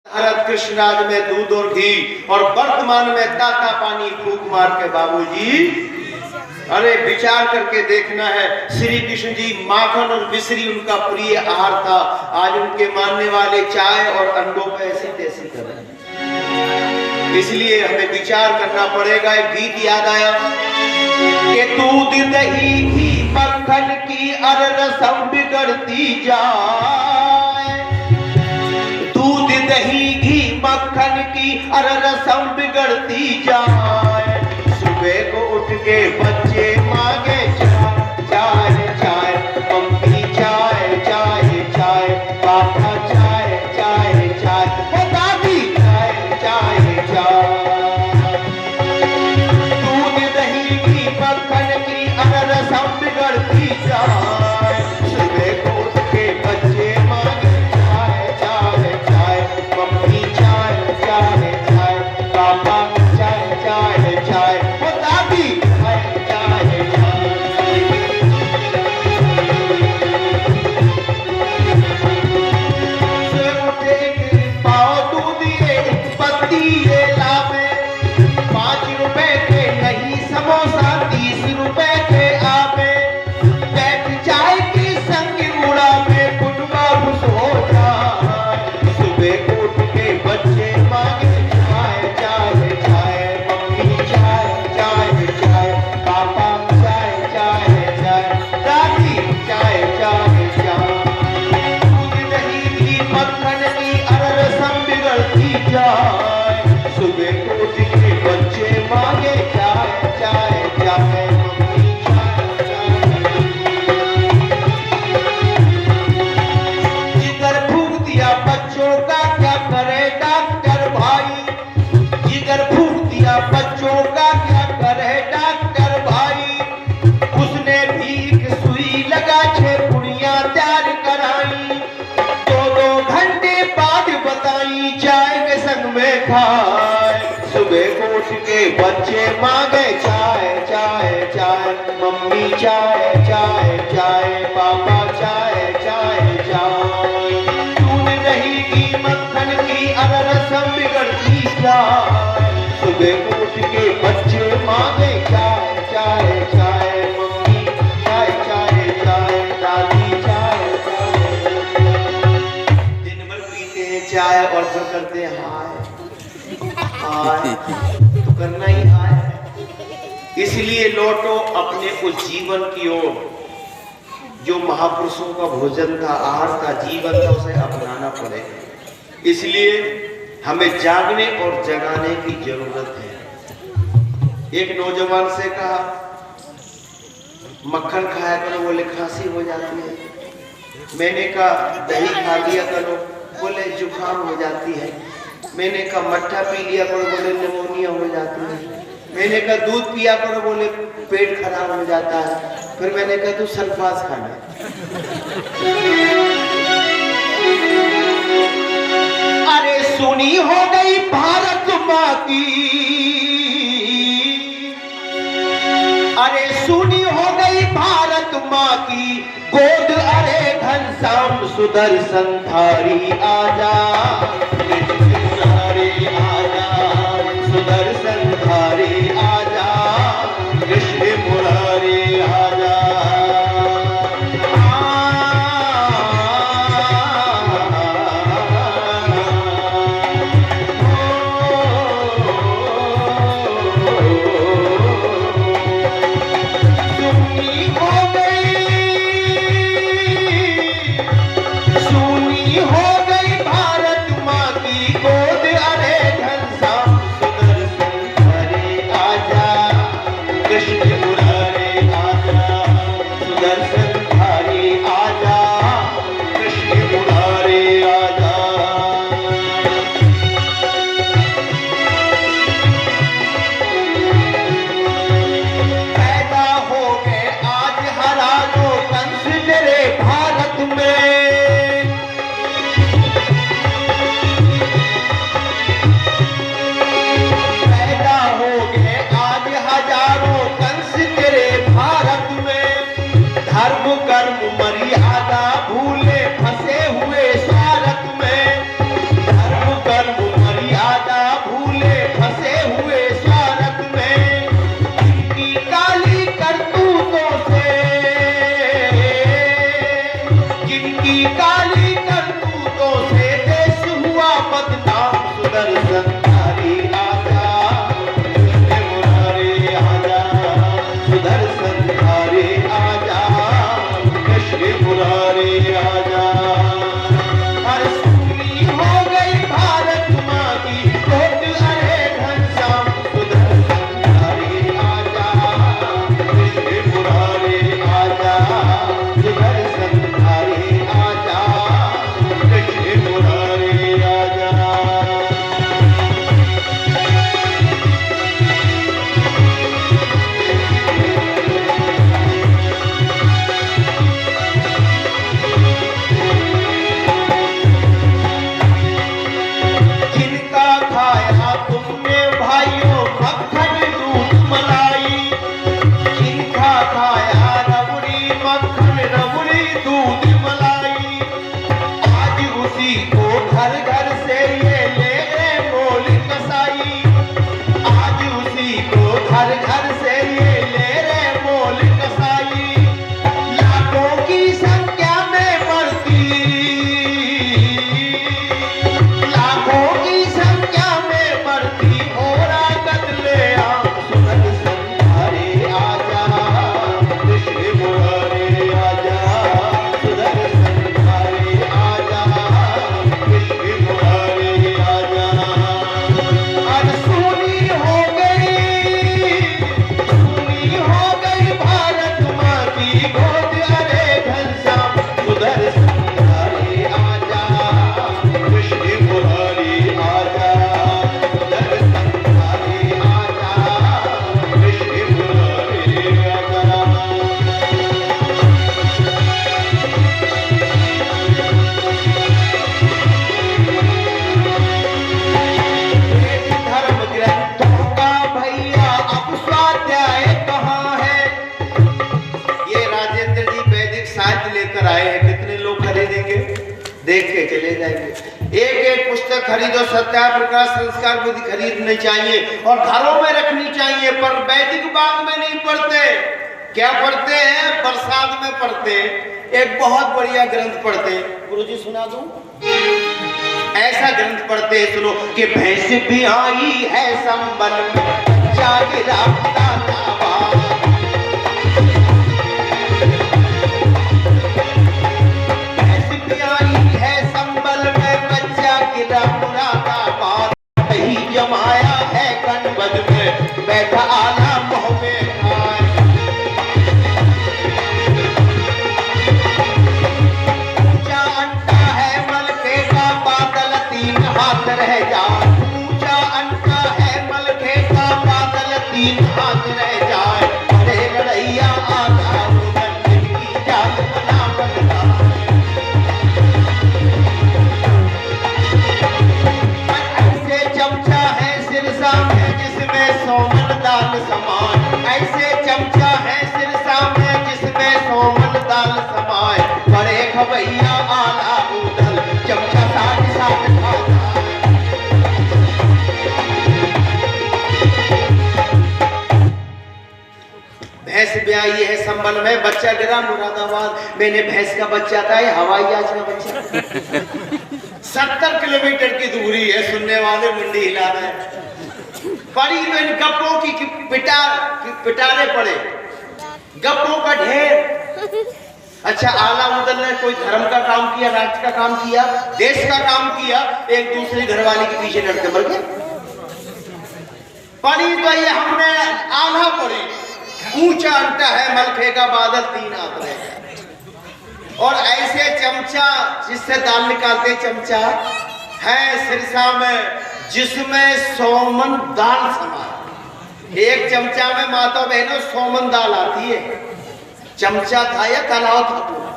भारत कृष्णराज में दूध और घी और वर्तमान में ताता पानी फूक मार के बाबूजी। अरे विचार करके देखना है, श्री कृष्ण जी माखन और मिश्री उनका प्रिय आहार था, आज उनके मानने वाले चाय और अंडों पे ऐसी तैसी कर रहे हैं। इसलिए हमें विचार करना पड़ेगा। एक गीत याद आया कि दूध दही घी मक्खन की अर रसम बिगड़ती जाए, दूध दही घी मक्खन की अर रसम बिगड़ती जाए, सुबह को उठ के बच्चे मांगे चाय चाय चाय, मम्मी चाय चाय चाय, पापा चाय चाय चाय, ओ दादी चाय चाय चाय, दूध दही घी मक्खन की अर रसम बिगड़ती जाए, सुबह को उठ के बच्चे मांगे चाय चाय चाय, मम्मी चाय चाय चाय, पापा चाय चाय चाय, ओ दादी चाय चाय चाय। से उठे के पाव दूध एक पत्ती ये लावे, 5 रुपए के नहीं समोसा 30 रुपए के आवे, बैठ चाय की संग उड़ा में कुटुंबा खुश हो जाए, सुबह को उठ के बच्चे मांगे चाय चाय चाय, मम्मी चाय चाय चाय, पापा चाय चाय चाय, दादी चाय चाय चाय, दूध दही घी मक्खन की अर रसम बिगड़ती जाए, सुबह को उठ के बच्चे मांगे चाय चाय चाय, मम्मी चाय चाय। जिगर फूक दिया बच्चों का क्या करे डॉक्टर भाई, जिगर फूक दिया बच्चों का क्या करे डॉक्टर भाई, उसने भी एक सुई लगा 6 पुड़ियां तैयार कराई, 2-2 घंटे बाद बताई चाय के संग में खाए, सुबह को उठ के बच्चे मांगे चाय चाय चाय, मम्मी चाय चाय चाय, पापा चाय चाय चाय, दूध दही घी मक्खन की अर रसम बिगड़ती जाए, सुबह को उठ के बच्चे मांगे चाय चाय चाय, मम्मी चाय चाय चाय, दादी चाय चाय। दिन भर पीते हैं चाय और फिर करते हैं हाय हाय, तो करना ही हाय है। इसलिए लौटो अपने उस जीवन की ओर जो महापुरुषों का भोजन था, आहार था, जीवन था, उसे अपनाना पड़ेगा। इसलिए हमें जागने और जगाने की जरूरत है। एक नौजवान से कहा मक्खन खाया करो, बोले खांसी हो जाती है। मैंने कहा दही खा लिया करो, बोले जुकाम हो जाती है। मैंने कहा मट्ठा पी लिया करो, बोले निमोनिया हो जाती है। मैंने कहा दूध पिया करो, बोले पेट खराब हो जाता है। फिर मैंने कहा तू सल्फास खाना। अरे सुनी हो गई भारत माँ की, अरे सुनी हो गई भारत माँ की गोद, अरे घनश्याम सुदर्शन धारी आजा, कृष्ण आजा, सुदर्शन धारी आजा, कृष्ण मुरारी आजा। सुनी हो गई भारत माँ जिनका खाया तुमने भाइयों मक्खन दूध मलाई, जिनका खाया रबड़ी मक्खन रबड़ी दूध मलाई, आज उसी को घर घर से ये ले गए मोल कसाई, आज उसी को घर घर से ये ले रहे मोल कसाई। लाखों की संख्या में बढ़ती, लाखों की संख्या में बढ़ती और कतले आम सुनर संधारे आजा, कृष्ण मुरारे आजा, सुनर संधारे आजा, कृष्ण मुरारे आजा। आज सुनी हो गई भारत माँ की गोद, अरे घनश्याम सुधर संधारे आजा, कृष्ण मुरारी आजा, सुधर संधारे आजा, कृष्ण मुरारी आजा। वेद धर्म ग्रंथों का भैया अब स्वाध्याय कहाँ है? ये राजेंद्र जी वैदिक साहित्य लेकर आए हैं, कितने लोग खरीदेंगे? देख के चले जाएंगे। एक एक पुस्तक खरीदो, सत्या प्रकाश संस्कार बुद्धि खरीदनी चाहिए और घरों में रखनी चाहिए, पर वैदिक बाग में नहीं पढ़ते। क्या पढ़ते हैं? प्रसाद में पढ़ते हैं। एक बहुत बढ़िया ग्रंथ पढ़ते हैं, गुरुजी सुना दूं? ऐसा ग्रंथ पढ़ते हैं, सुनो कि भैंस भी आई है संबल में जागिरा दातावान, भैंस भी आई है संबल में बच्चा गिरा मुरादाबाद, दही जमाया है कनबद में बैठा आला मुँह में खाए, ऊंचा अंटा है मलके का बादल तीन हाथ रह जाए, ऊंचा अंटा है मलके का बादल तीन हाथ रह जाए, अरे लड़ैया आधा उधर की जात बना बनता है। ऐसे चमचा है सिरसा में जिसमें सोमन दाल समाए, ऐसे चमचा है सिरसा में जिसमें सोमन दाल समाए, बड़े खबैया आला उधल चमचा साथ साथ खाता है। भैंस ब्याई है संबल में बच्चा गिरा मुरादाबाद, मैंने भैंस का बच्चा था, ये हवाई जहाज का बच्चा। 70 किलोमीटर की दूरी है, सुनने वाले मुंडी हिला रहे हैं। पड़ी तो इन गप्पों की पिटारे पड़े, गप्पों का ढेर। अच्छा, आला उदल ने कोई धर्म का काम किया, राष्ट्र का काम किया, देश का काम किया, एक दूसरी घरवाली के पीछे लड़ते मर गए। पड़ी तो ये हमने आला पड़ी, ऊंचा अंटा है मलखे का बादल तीन हाथ रह जाए, और ऐसे चमचा जिससे दाल निकालते चमचा है सिरसा में जिसमें सोमन दाल समा, एक चमचा में माता बहनों सोमन दाल आती है, चमचा था या तलाव था पूरा।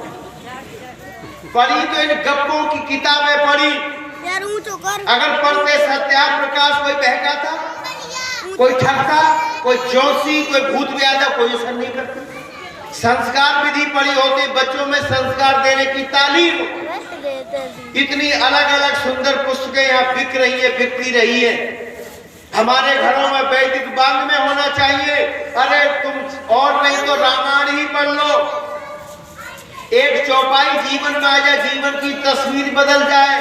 पढ़ी तो इन गप्पों की किताबें पढ़ी, अगर पढ़ते सत्या प्रकाश कोई बहका था, कोई ठगता, कोई जोशी, कोई भूत व्याधा, कोई असर नहीं करता। संस्कार विधि पढ़ी होती, बच्चों में संस्कार देने की तालीम। इतनी अलग अलग सुंदर पुस्तकें यहाँ बिक रही है, बिकती रही है। हमारे घरों में वैदिक बाग में होना चाहिए। अरे तुम और नहीं तो रामायण ही पढ़ लो, एक चौपाई जीवन में आ जाए, जीवन की तस्वीर बदल जाए।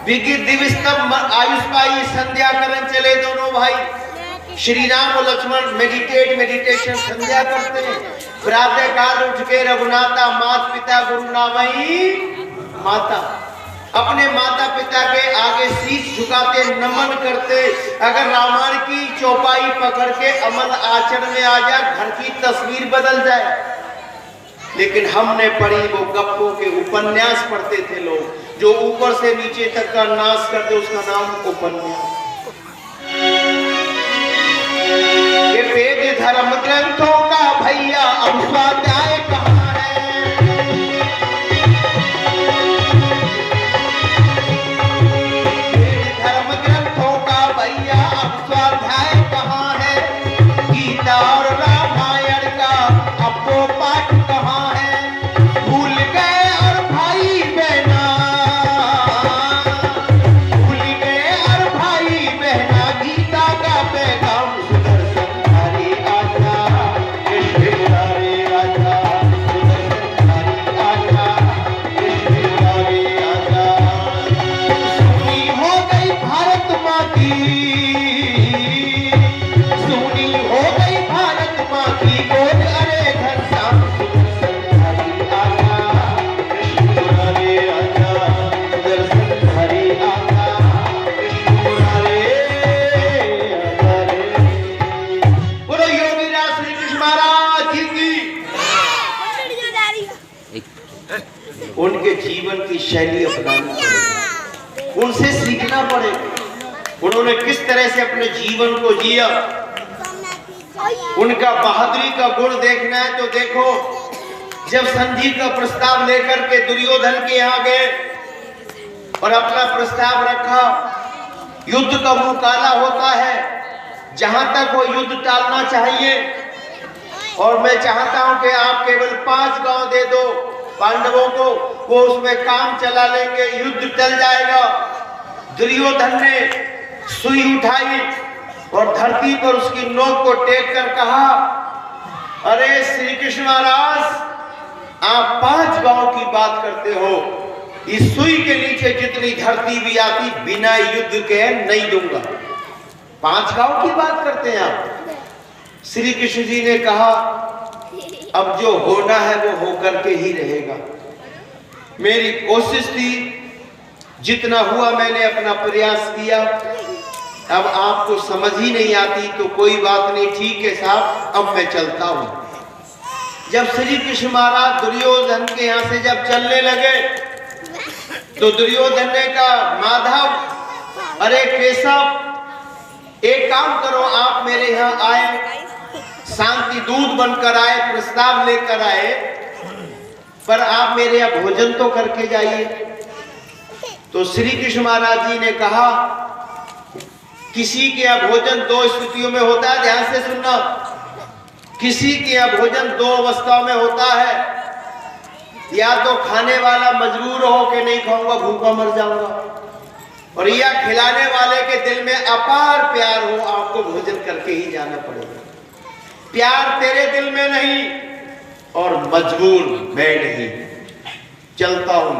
विगित दिवस तब आयुष पाई संध्या करन चले दोनों भाई, श्री राम और लक्ष्मण मेडिटेशन संध्या करते हैं। प्रातः काल उठ के रघुनाथा माता पिता गुरु नावई माता, अपने माता पिता के आगे शीश झुकाते नमन करते। अगर रामायण की चौपाई पकड़ के अमल आचरण में आ जाए, घर की तस्वीर बदल जाए। लेकिन हमने पढ़ी वो गप्पों के उपन्यास पढ़ते थे लोग, जो ऊपर से नीचे तक का नाश करते, उसका नाम उपन्यास। ये वेद धर्म ग्रंथों का भैया अब स्वाध्याय कहाँ है? वेद धर्म उनके जीवन की शैली अपनानी पड़ेगी, उनसे सीखना पड़ेगा। उन्होंने किस तरह से अपने जीवन को जिया, उनका बहादुरी का गुण देखना है तो देखो, जब संधि का प्रस्ताव लेकर के दुर्योधन के यहाँ गए और अपना प्रस्ताव रखा, युद्ध का मुंह काला होता है, जहां तक वो युद्ध टालना चाहिए। और मैं चाहता हूं कि आप केवल 5 गांव दे दो पांडवों को, वो उसमें काम चला लेंगे, युद्ध टल जाएगा। दुर्योधन ने सुई उठाई और धरती पर उसकी नोक को टेक कर कहा, अरे श्री कृष्ण महाराज, आप 5 गांव की बात करते हो, इस सुई के नीचे जितनी धरती भी आती बिना युद्ध के नहीं दूंगा। 5 गांव की बात करते हैं आप। श्री कृष्ण जी ने कहा, अब जो होना है वो होकर के ही रहेगा। मेरी कोशिश थी, जितना हुआ मैंने अपना प्रयास किया। अब आपको समझ ही नहीं आती तो कोई बात नहीं, ठीक है साहब, अब मैं चलता हूं। जब श्री कृष्ण महाराज दुर्योधन के यहां से जब चलने लगे तो दुर्योधन ने कहा, माधव, अरे केशव, एक काम करो, आप मेरे यहाँ आए, शांति दूत बनकर आए, प्रस्ताव लेकर आए, पर आप मेरे यहाँ भोजन तो करके जाइए। तो श्री कृष्ण महाराज जी ने कहा, किसी के यहाँ भोजन 2 स्थितियों में होता है, ध्यान से सुनना। किसी के यहाँ भोजन 2 अवस्थाओं में होता है, या तो खाने वाला मजबूर हो के नहीं खाऊंगा, भूखा मर जाऊंगा, और या खिलाने वाले के दिल में अपार प्यार हो, आपको भोजन करके ही जाना पड़ेगा। प्यार तेरे दिल में नहीं और मजबूर मैं नहीं, चलता हूं।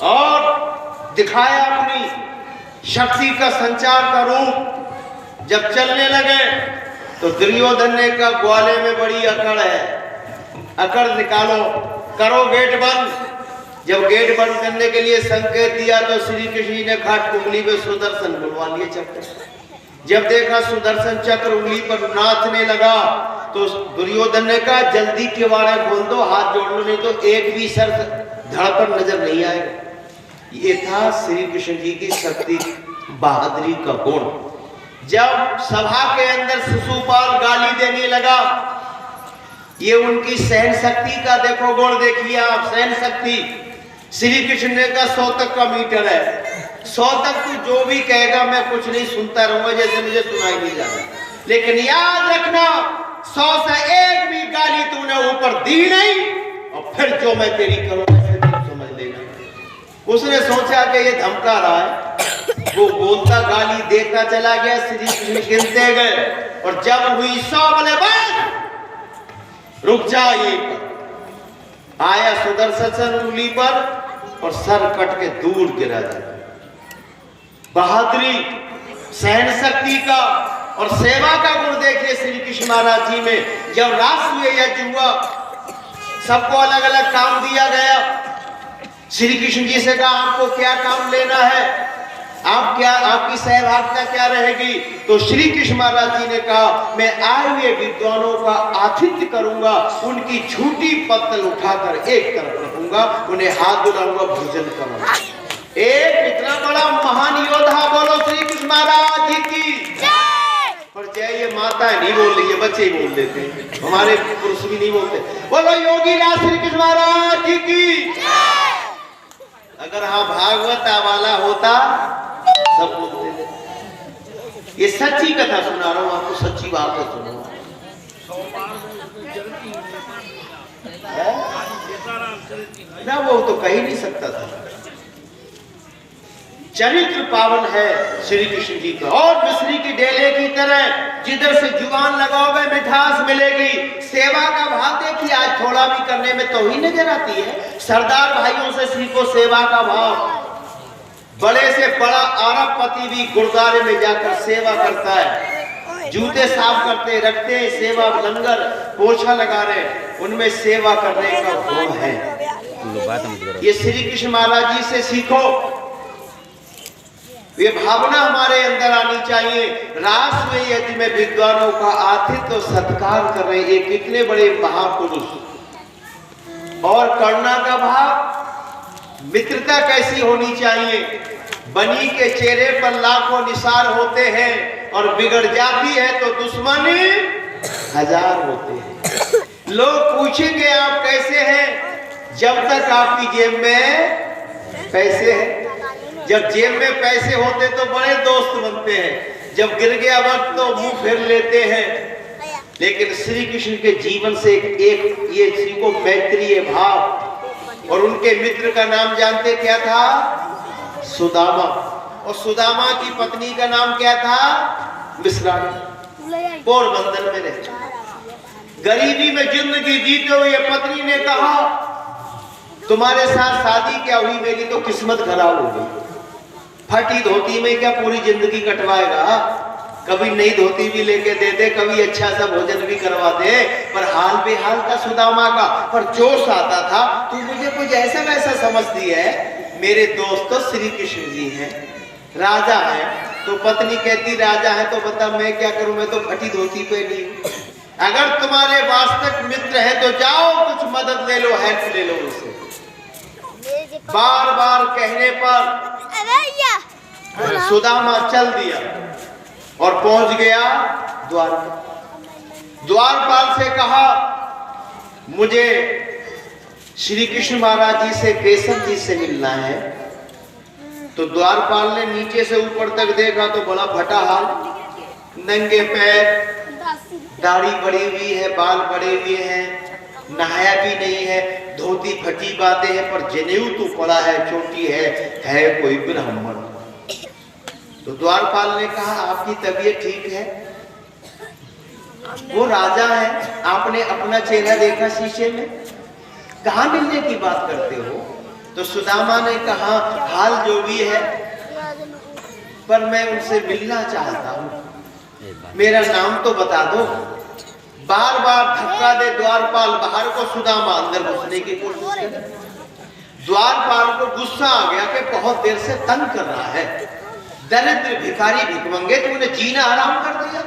और दिखाया अपनी शक्ति का संचार का रूप। जब चलने लगे तो दुर्योधन ने कहा, ग्वाले में बड़ी अकड़ है, अकड़ निकालो, करो गेट बंद। जब गेट बंद करने के लिए संकेत दिया तो श्री कृष्ण जी ने खाट उंगली पे सुदर्शन बुलवा लिए चक्र। जब देखा सुदर्शन चक्र उंगली पर नाचने लगा तो दुर्योधन ने कहा, जल्दी किवाड़े खोल दो, हाथ जोड़ लो, नहीं तो एक भी शर्त धड़ पर नजर नहीं आएगा। ये था श्री कृष्ण जी की शक्ति, बहादुरी का गुण। जब सभा के अंदर शिशुपाल गाली देने लगा, ये उनकी सहन शक्ति का देखो गुण, देखिए आप, सहन शक्ति। श्री कृष्ण ने कहा, 100 तक का मीटर है, 100 तक तू जो भी कहेगा मैं कुछ नहीं सुनता रहूंगा, जैसे मुझे सुनाई नहीं जाता, लेकिन याद रखना 100 से एक भी गाली तूने ऊपर दी नहीं, और फिर जो मैं तेरी करूंगा समझ लेना। उसने सोचा कि ये धमका रहा है, वो बोलता गाली देता चला गया। श्री कृष्ण गिनते गए और जब हुई 100 बोले बस रुक जाइए, आया सुदर्शन उंगली पर और सर कट के दूर गिरा जाता। बहादुरी, सहन शक्ति का और सेवा का गुण देखिए श्री कृष्ण महाराज जी में। जब राष्ट्रीय यज्ञ हुआ, सबको अलग अलग काम दिया गया। श्री कृष्ण जी से कहा, आपको क्या काम लेना है, आप क्या, आपकी सहभागिता क्या रहेगी? तो श्री कृष्ण महाराज जी ने कहा, मैं आए हुए विद्वानों का आतिथ्य करूंगा, उनकी झूठी पत्तल उठाकर एक तरफ रखूंगा, उन्हें हाथ धुलाऊंगा, भोजन करूंगा। एक इतना बड़ा महान योद्धा, बोलो श्री कृष्ण महाराज जी की जय। और जय ये माता नहीं बोल रही है, बच्चे ही बोल देते हैं, हमारे पुरुष भी नहीं बोलते। बोलो योगी राज श्री कृष्ण महाराज जी की जय। अगर हाँ भागवत वाला होता सब बोलते थे। ये सच्ची कथा सुना रहा हूं आपको, सच्ची बात है, सुनो। ना वो तो कह ही नहीं सकता था। चरित्र पावन है श्री कृष्ण जी का, और मिश्री की डेले की तरह जिधर से जुबान लगाओगे मिठास मिलेगी। सेवा का भाव देखिए, आज थोड़ा भी करने में तो ही नजर आती है। सरदार भाइयों से सीखो सेवा का भाव। बड़े से बड़ा अरबपति भी गुरुद्वारे में जाकर सेवा करता है, जूते साफ करते रखते हैं, सेवा, लंगर, पोछा लगा रहे, उनमें सेवा करने का गुण है। ये श्री कृष्ण महाराज जी से सीखो। ये भावना हमारे अंदर आनी चाहिए। राष्ट्र में यदि में विद्वानों का आतिथ्य और सत्कार कर रहे हैं, ये कितने बड़े महापुरुष। और करुणा का भाव, मित्रता कैसी होनी चाहिए। बनी के चेहरे पर लाखों निशान होते हैं और बिगड़ जाती है तो दुश्मन 1000 होते हैं। लोग पूछेंगे आप कैसे हैं, जब तक आपकी जेब में पैसे हैं। जब जेब में पैसे होते तो बड़े दोस्त बनते हैं, जब गिर गया वक्त तो मुंह फेर लेते हैं। लेकिन श्री कृष्ण के जीवन से एक ये सीखो मैत्रीय भाव। और उनके मित्र का नाम जानते क्या था? सुदामा। और सुदामा की पत्नी का नाम क्या था? मिश्राणी। पोरबंदर में रहती, गरीबी में जिंदगी जीते हुए पत्नी ने कहा तुम्हारे साथ शादी क्या हुई, मेरी तो किस्मत खराब हो गई। फटी धोती में क्या पूरी जिंदगी कटवाएगा? कभी नई धोती भी लेके दे दे, कभी अच्छा सा भोजन भी करवा दे। पर हाल बेहाल का सुदामा का पर जोश आता था, तू मुझे कुछ ऐसा वैसा समझती है। मेरे दोस्त तो श्री कृष्ण जी हैं, राजा है। तो पत्नी कहती राजा है तो बता मैं क्या करूं, मैं तो फटी धोती पहनी हूं। अगर तुम्हारे वास्तविक मित्र है तो जाओ कुछ मदद ले लो, हेल्प ले लो उसे। बार बार कहने पर सुदामा चल दिया और पहुंच गया द्वारका। द्वारपाल से कहा मुझे श्री कृष्ण महाराज जी से, केशव जी से मिलना है। तो द्वारपाल ने नीचे से ऊपर तक देखा तो बड़ा फटा हाल, नंगे पैर, दाढ़ी बड़ी हुई है, बाल बड़े हुए हैं, नहाया भी नहीं है, धोती फटी बातें हैं, पर जनेऊ तो पड़ा है, चोटी है कोई ब्राह्मण। तो द्वारपाल ने कहा आपकी तबीयत ठीक है? वो राजा है, आपने अपना चेहरा देखा शीशे में, कहाँ मिलने की बात करते हो? तो सुदामा ने कहा हाल जो भी है, पर मैं उनसे मिलना चाहता हूँ, मेरा नाम तो बता दो। बार बार धक्का दे द्वारपाल बाहर को, सुदामा अंदर घुसने की कोशिश करे। द्वारपाल को गुस्सा आ गया कि बहुत देर से तंग कर रहा है, दरिद्र भिखारी भिखमंगे, तूने जीना आराम कर दिया।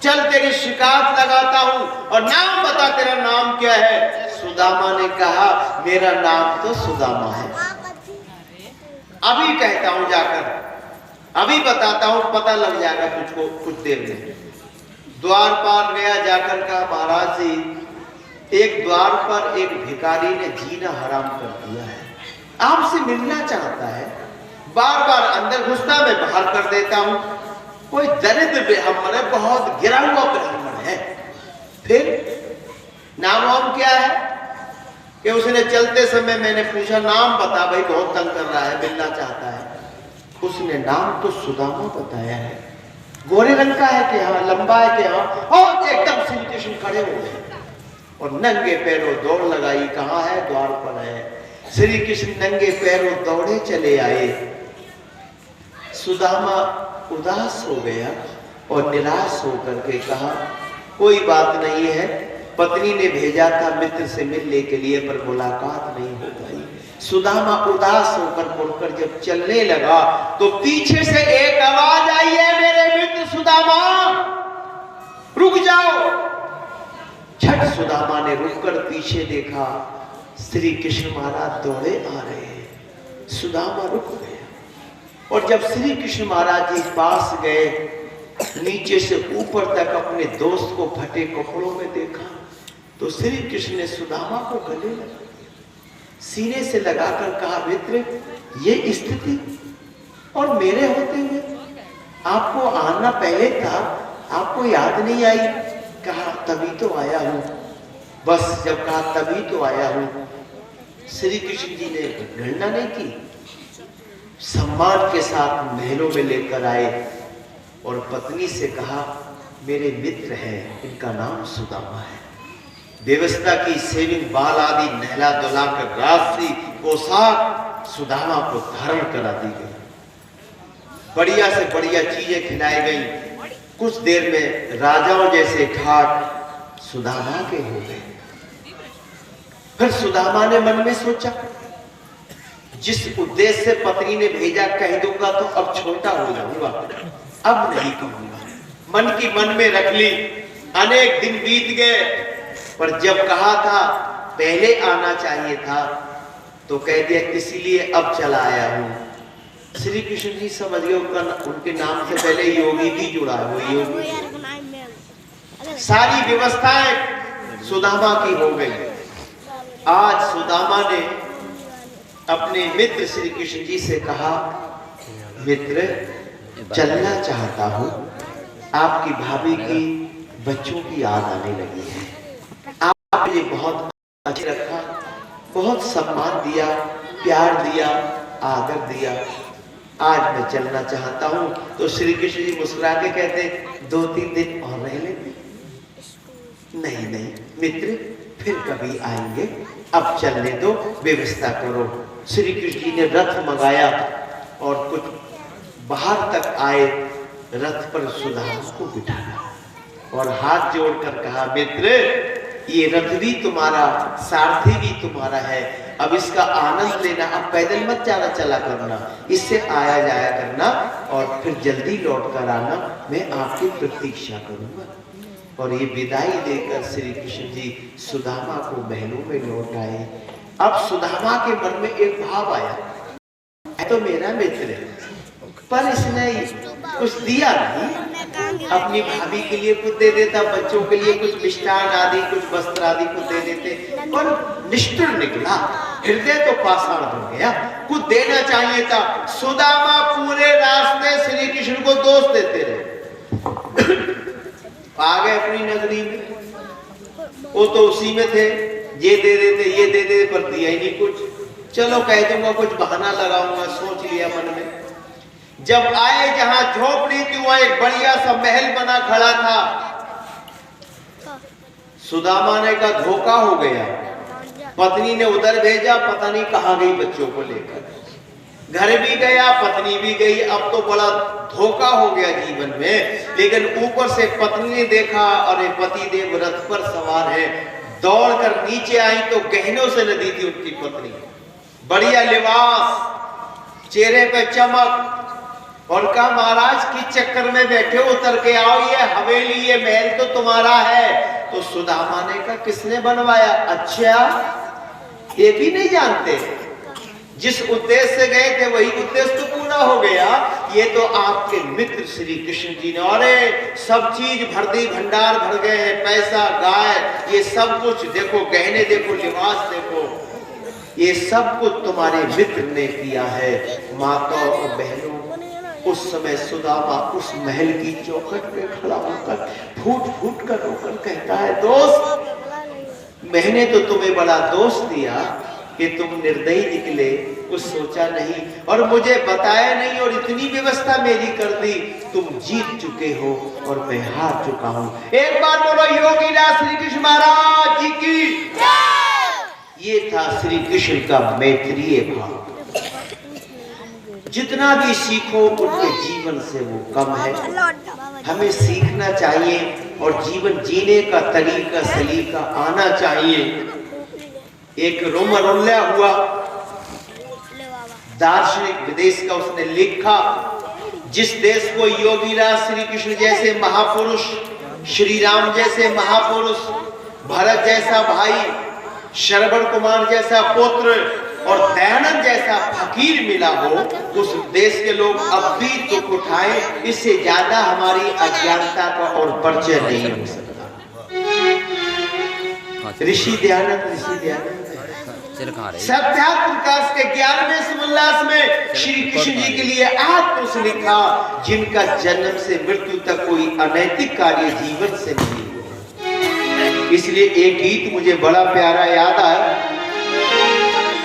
चल तेरी शिकायत लगाता हूं और नाम बता, तेरा नाम क्या है? सुदामा ने कहा मेरा नाम तो सुदामा है। अभी कहता हूं जाकर, अभी बताता हूं, पता लग जाएगा तुझको कुछ देर में। द्वारपाल गया, जाकर कहा महाराज जी एक द्वार पर एक भिखारी ने जीना हराम कर दिया है, आपसे मिलना चाहता है, बार बार अंदर घुसता मैं बाहर कर देता हूं। कोई दरिद्र ब्राह्मण है, बहुत गिरा हुआ ब्राह्मण है। फिर नाम वाम क्या है? कि उसने चलते समय मैंने पूछा नाम बता भाई, बहुत तंग कर रहा है, मिलना चाहता है। उसने नाम तो सुदामा बताया है, गोरे रंग का है कि हाँ, लंबा है कि हाँ, और एकदम श्री कृष्ण खड़े हो गए और नंगे पैरों दौड़ लगाई। कहाँ है? द्वार पर है। श्री कृष्ण नंगे पैरों दौड़े चले आए। सुदामा उदास हो गया और निराश होकर के कहा कोई बात नहीं है, पत्नी ने भेजा था मित्र से मिलने के लिए, पर मुलाकात नहीं हो पाई। सुदामा उदास होकर मुड़कर जब चलने लगा तो पीछे से एक आवाज आई है, मेरे मित्र सुदामा रुक जाओ। झट सुदामा ने रुककर पीछे देखा, श्री कृष्ण महाराज दौड़े आ रहे हैं। सुदामा रुक गया और जब श्री कृष्ण महाराज जी पास गए, नीचे से ऊपर तक अपने दोस्त को फटे कपड़ों में देखा तो श्री कृष्ण ने सुदामा को गले लगा, सीने से लगाकर कहा मित्र ये स्थिति और मेरे होते हुए आपको आना पहले था, आपको याद नहीं आई? कहा तभी तो आया हूं। बस जब कहा तभी तो आया हूं, श्री कृष्ण जी ने गणना नहीं की, सम्मान के साथ महलों में लेकर आए और पत्नी से कहा मेरे मित्र हैं, इनका नाम सुदामा है। व्यवस्था की सेविंग बाल आदि नहला धुला कर राशि पोशाक सुदामा को धारण करा दी गई, बढ़िया से बढ़िया चीजें खिलाई गई। कुछ देर में राजाओं जैसे ठाट सुदामा के हो गए। फिर सुदामा ने मन में सोचा जिस उद्देश्य से पत्नी ने भेजा, कह दूंगा तो अब छोटा हो जाऊंगा, अब नहीं कहूंगा। मन की मन में रख ली। अनेक दिन बीत गए, पर जब कहा था पहले आना चाहिए था, तो कह दिया इसीलिए अब चला आया हूं। श्री कृष्ण जी समझ गए उनके नाम से पहले योगी भी जुड़ा है, वो योगी। सारी व्यवस्थाएं सुदामा की हो गई। आज सुदामा ने अपने मित्र श्री कृष्ण जी से कहा, मित्र चलना चाहता हूं, आपकी भाभी की बच्चों की याद आने लगी है, आप मुझे बहुत अच्छे रखा, बहुत सम्मान दिया, प्यार दिया, आदर दिया, आज मैं चलना चाहता हूं। तो श्री कृष्ण जी मुस्कुरा के कहते 2-3 दिन और रह लेते। नहीं नहीं मित्र, फिर कभी आएंगे, अब चलने दो, व्यवस्था करो। श्री कृष्ण जी ने रथ मंगाया और कुछ बाहर तक आए, रथ पर सुदामा को बिठाया और हाथ जोड़कर कहा, मित्र ये रथ भी तुम्हारा, सारथी भी तुम्हारा है, अब इसका आनंद लेना, अब पैदल मत जाना चला करना, इससे आया जाया करना और फिर जल्दी लौट कर आना, मैं आपकी प्रतीक्षा करूंगा। और ये विदाई देकर श्री कृष्ण जी सुदामा को महलों में लौट आए। अब सुदामा के मन में एक भाव आया, तो मेरा मित्र है पर इसने कुछ दिया नहीं, अपनी भाभी के लिए कुछ दे देता, बच्चों के लिए कुछ मिष्ठान आदि, कुछ वस्त्र आदि कुछ दे देते, पर निष्ठुर निकला, हृदय तो पाषाण हो गया, कुछ देना चाहिए था। सुदामा पूरे रास्ते श्री कृष्ण को दोष देते रहे। आ गए अपनी नगरी में, वो तो उसी में थे, ये दे देते ये दे देते, पर दिया ही नहीं कुछ। चलो कह दूंगा, कुछ बहाना लगाऊंगा, सोच लिया मन में। जब आए जहां झोपड़ी थी वहां एक बढ़िया सा महल बना खड़ा था। सुदामा ने का धोखा हो गया, पत्नी ने उधर भेजा, पता नहीं कहां गई बच्चों को लेकर, घर भी गया, पत्नी भी गई, अब तो बड़ा धोखा हो गया जीवन में। लेकिन ऊपर से पत्नी ने देखा, अरे पति देव रथ पर सवार है, दौड़कर नीचे आई तो गहनों से लदी थी उनकी पत्नी, बढ़िया लिबास, चेहरे पे चमक, और कहा महाराज किस चक्कर में बैठे, उतर के आओ, ये हवेली ये महल तो तुम्हारा है। तो सुदामा ने कहा किसने बनवाया? अच्छा ये भी नहीं जानते, जिस उद्देश्य से गए थे वही उद्देश्य तो पूरा हो गया। ये तो आपके मित्र श्री कृष्ण जी ने, अरे सब चीज भर दी, भंडार भर गए हैं, पैसा गाय ये सब कुछ देखो, गहने देखो, लिबास देखो, ये सब कुछ तुम्हारे मित्र ने किया है। माताओं और बहनों, उस समय सुदामा उस महल की चौखट पे खड़ा होकर फूट फूट कर रोकर कहता है, दोस्त मैंने तो तुम्हें बड़ा दोष दिया कि तुम निर्दयी निकले, कुछ सोचा नहीं और मुझे बताया नहीं, और इतनी व्यवस्था मेरी कर दी, तुम जीत चुके हो और मैं हार चुका हूं। एक बार बोलो योगीराज श्री कृष्ण महाराज जी की। ये था श्री कृष्ण का मैत्रीय भाव। जितना भी सीखो उनके जीवन से वो कम है। हमें सीखना चाहिए और जीवन जीने का तरीका सलीका आना चाहिए। एक रोमरोल्ला हुआ दार्शनिक विदेश का, उसने लिखा, जिस देश को योगीराज श्री कृष्ण जैसे महापुरुष, श्री राम जैसे महापुरुष, भरत जैसा भाई, श्रवण कुमार जैसा पुत्र और दयानंद जैसा फकीर मिला हो, उस देश के लोग अब भी दुख उठाए, इससे ज्यादा हमारी अज्ञानता का और परिचय नहीं हो सकता। ऋषि दयानंद सत्याग्रह प्रकाश के 11वें समोल्लास में श्री कृष्ण जी के लिए आत्मपुरुष लिखा, जिनका जन्म से मृत्यु तक कोई अनैतिक कार्य जीवन से नहीं हुआ। इसलिए एक गीत मुझे बड़ा प्यारा याद आया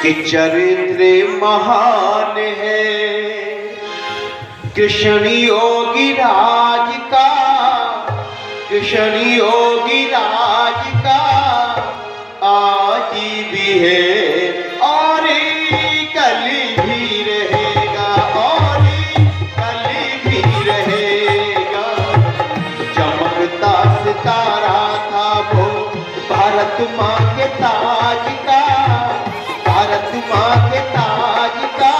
कि चरित्र महान है कृष्ण योगी राज का, कृष्ण योगी राज का आज भी है और कल भी रहेगा, और कल भी रहेगा। चमकता सितारा था वो भारत माँ के ताज का, भारत माँ के ताज का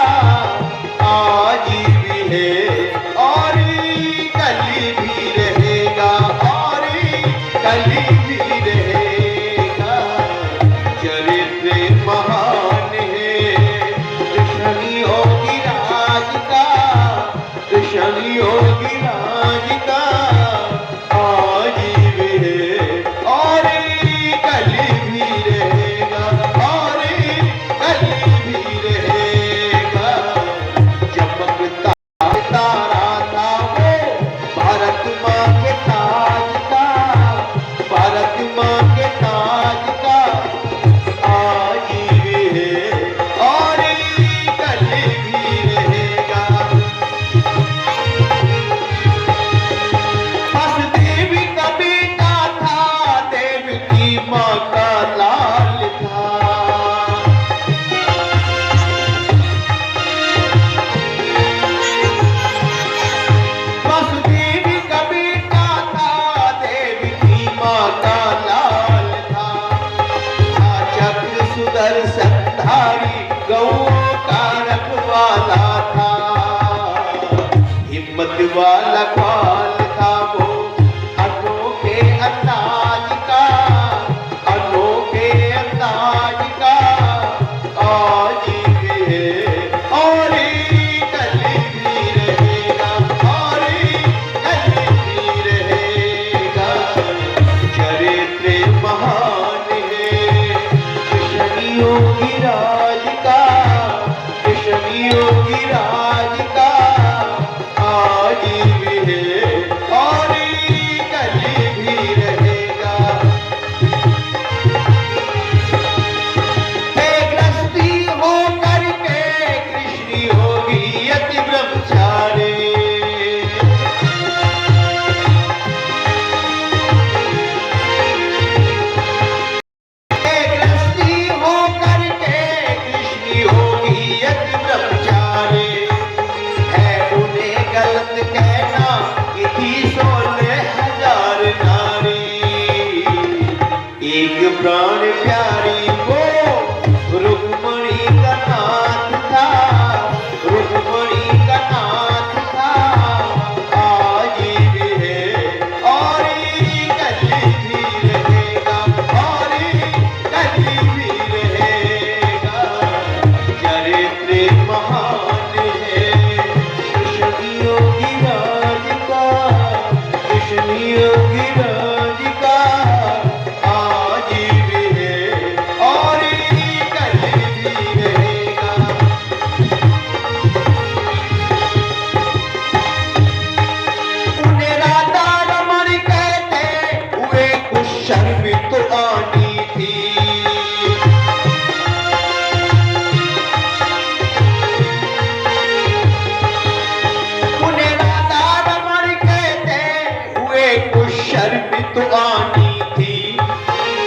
आज भी है और कल भी रहेगा, और कल भी रहेगा। रखवाल था वो अनोखे अंदाज का, अनोखे अंदाज का। आज भी है और कल भी रहेगा, और कल भी रहेगा। चरित्र महान है कृष्ण योगीराज का, कृष्ण योगीराज का। आज भी है और कल भी रहेगा। हे गृहस्थी हो करके कृष्ण योगी अति ब्रह्मचारी। हे गृहस्थी हो करके कृष्ण योगी अति ब्रह्मचारी। है उन्हें गलत कहना कि थी 16,000 नारी। एक प्राण प्यारी वो रुक्मणी का नाथ था, रुक्मणी का नाथ था। आज भी है और कल भी रहेगा, और कल भी रहेगा। चरित्र महान है कृष्ण योगीराज का, कृष्ण योगीराज का। आज भी है और कल भी रहेगा। उन्हें राधा रमण कहते हुए कुछ शर्म तो आनी थी। उन्हें राधा रमण कहते हुए कुछ शर्म तो आनी थी।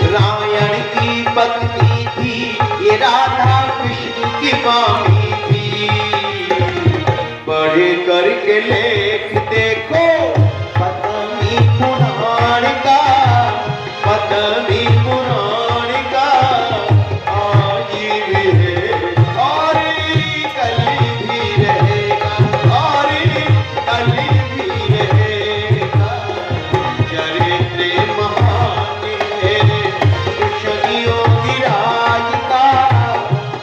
रायण की पत्नी थी ये राधा कृष्ण की मामी थी। पढ़ करके लेख देखो पत्नी पुराण का, पत्नी पुराण का। आज भी है और कल भी रहेगा, और कल भी रहेगा। चरित्र महान है कृष्ण योगीराज का,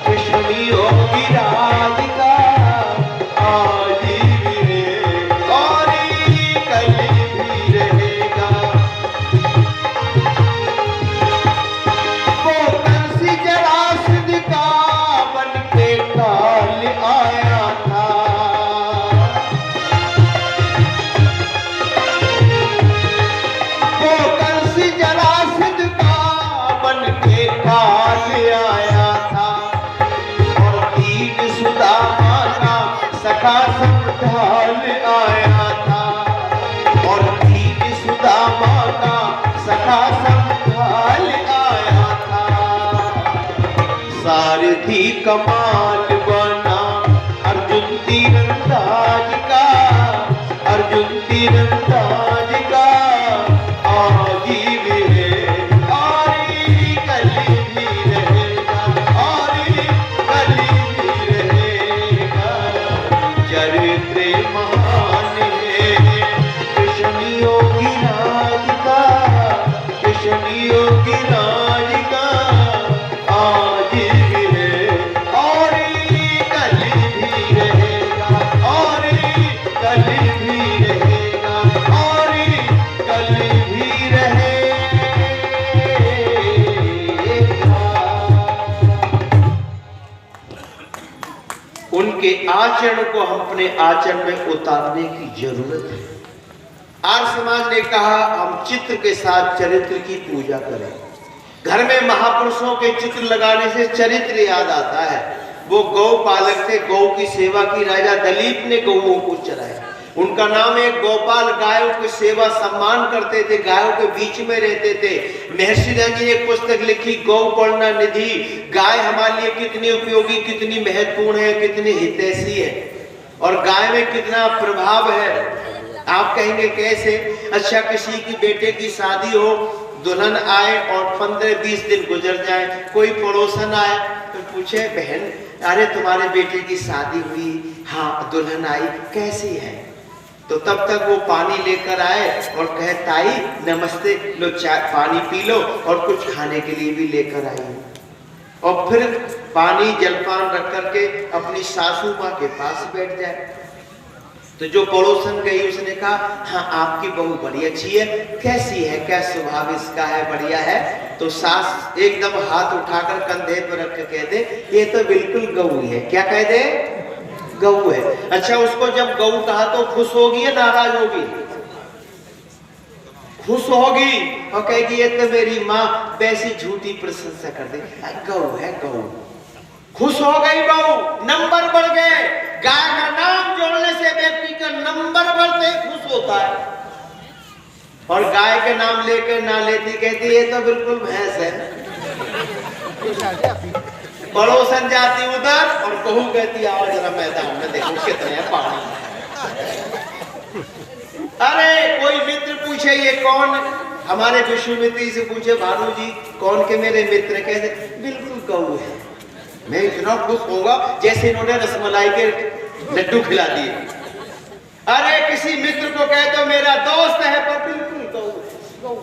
कृष्ण योगीराज का। आज भी है और कल भी रहेगा। वो कंसी जरासंध का बन के काल आया था। वो कंसी जरासंध का बन के काल आया था। और दीन सुदामा का सखा संभाल आया था। और दीन सुदामा का सखा संभाल आया था। सारथी कमाल बना अर्जुन तीरंदाज का, अर्जुन तीरंदाज का। आज भी है और कल भी रहेगा, और कल भी रहेगा। चरित्र महान है कृष्ण योगीराज का, कृष्ण योगीराज का। आज भी है और कल भी रहेगा, और कल भी रहेगा, और कल भी रहेगा। उनके आचरण को हम अपने आचरण में उतारने की जरूरत है। आर्य समाज ने कहा हम चित्र के साथ चरित्र की पूजा करें। घर में महापुरुषों के चित्र लगाने से चरित्र याद आता है। वो गौ पालक थे, गौ की सेवा की। राजा दलीप ने गौओं को चराया। उनका नाम है गोपाल। गायों की सेवा सम्मान करते थे, गायों के बीच में रहते थे। महर्षि दयानंद जी ने एक पुस्तक लिखी, गौ पढ़ना निधि। गाय हमारे लिए कितनी उपयोगी, कितनी महत्वपूर्ण है, कितनी हितैषी है, और गाय में कितना प्रभाव है। आप कहेंगे कैसे? अच्छा, किसी की बेटे की शादी हो, दुल्हन आए और 15-20 दिन गुजर जाए, कोई पड़ोसन आए तो पूछे, बहन अरे तुम्हारे बेटे की शादी हुई, हाँ दुल्हन आई, कैसी है? तो तब तक वो पानी लेकर आए और कहे ताई नमस्ते, लो चाय पानी पी लो और कुछ खाने के लिए भी लेकर आई। और फिर पानी जलपान रख करके अपनी सासू माँ के पास बैठ जाए। तो जो पड़ोसन गई उसने कहा हाँ आपकी बहू बड़ी अच्छी है, कैसी है, क्या स्वभाव इसका है, बढ़िया है। तो सास एकदम हाथ उठाकर कंधे पर रख के कह दे ये तो बिल्कुल गऊ है। क्या कह दे? गऊ है। अच्छा उसको जब गऊ कहा तो खुश होगी या नाराज होगी? खुश होगी और कहेगी ये तो मेरी माँ वैसी झूठी प्रशंसा कर दे, गऊ है गऊ। खुश हो गई बहू, नंबर बढ़ गए। गाय का नाम जोड़ने से व्यक्ति का नंबर बढ़ते खुश होता है। और गाय के नाम लेकर ना लेती कहती ये तो बिल्कुल भैंस है। पड़ोसन जाती उधर और बहू कहती आओ जरा मैदान में देखो कितने पानी। अरे कोई मित्र पूछे ये कौन, हमारे विश्वामित्री से पूछे भानु जी कौन के मेरे मित्र, कहते बिल्कुल गऊ है। मैं इतना खुश होगा जैसे इन्होंने रसमलाई के लड्डू खिला दिए। अरे किसी मित्र को कहे तो मेरा दोस्त है, पर बिल्कुल गऊ।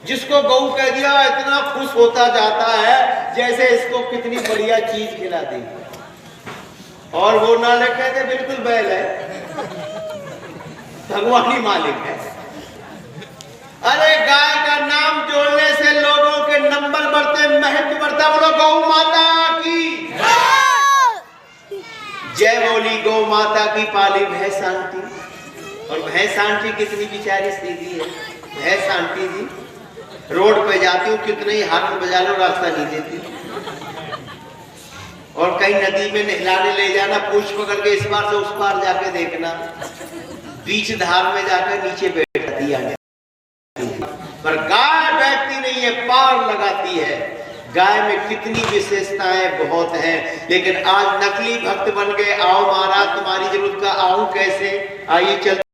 जिसको गऊ कह दिया इतना खुश होता जाता है जैसे इसको कितनी बढ़िया चीज खिला दी। और वो ना लिखे थे बिल्कुल बैल है, भगवान ही मालिक है। अरे गाय का नाम जोड़ने से लोगों के नंबर बढ़ते, महत्व बढ़ता। बोलो गौ माता की जय, बोली गौ माता की पाली भैंस आंटी। और भैंस आंटी कितनी बेचारी सीधी है। भैंस आंटी जी रोड पे जाती हूँ कितने ही हाथ में बजा लो रास्ता नहीं देती। और कहीं नदी में नहलाने ले जाना, पूछ पकड़ के इस बार से उस पार जाके देखना, बीच धार में जाकर नीचे बैठ जाती है। पर गाय बैठती नहीं है, पार लगाती है। गाय में कितनी विशेषताएं बहुत हैं, लेकिन आज नकली भक्त बन गए। आओ महाराज तुम्हारी जरूरत का आऊं कैसे, आइए चल